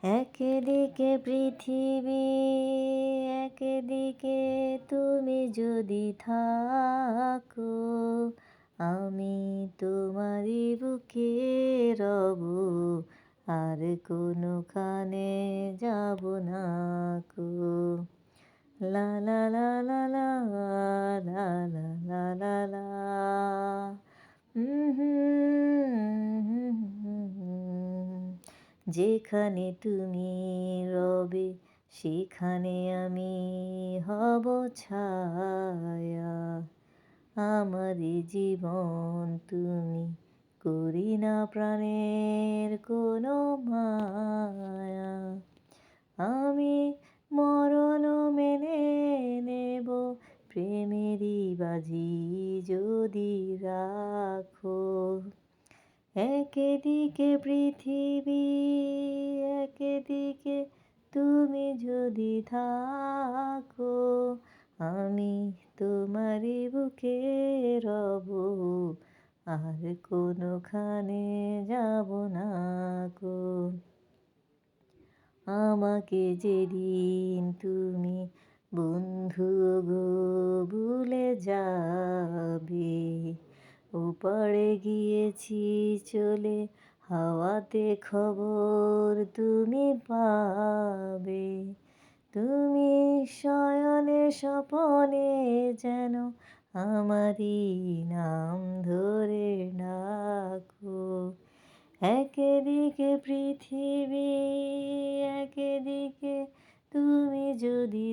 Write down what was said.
একদিকে পৃথিবী, একদিকে তুমি যদি থাকো, আমি তোমারই বুকে রব, আর কোনোখানে যাব না কো। লা লা লা লা লা লা লা লা লা লা। যেখানে তুমি রবে সেখানে আমি হব ছায়া। আমার জীবন তুমি করি না প্রাণের কোনো মায়া। আমি মরণ মেনে নেব প্রেমেরই বাজি যদি রাখো। একদিকে পৃথিবী, একদিকে তুমি যদি থাকো, আমি তোমারই বুকে রব, আর কোনোখানে যাব না কো। আমাকে যেদিন তুমি বন্ধু গো ভুলে যাবে, ওপারে গিয়েছি চলে হাওয়াতে খবর তুমি পাবে। তুমি শয়নে স্বপনে যেন আমারই নাম ধরে ডাকো। একদিকে পৃথিবী, একদিকে তুমি যদি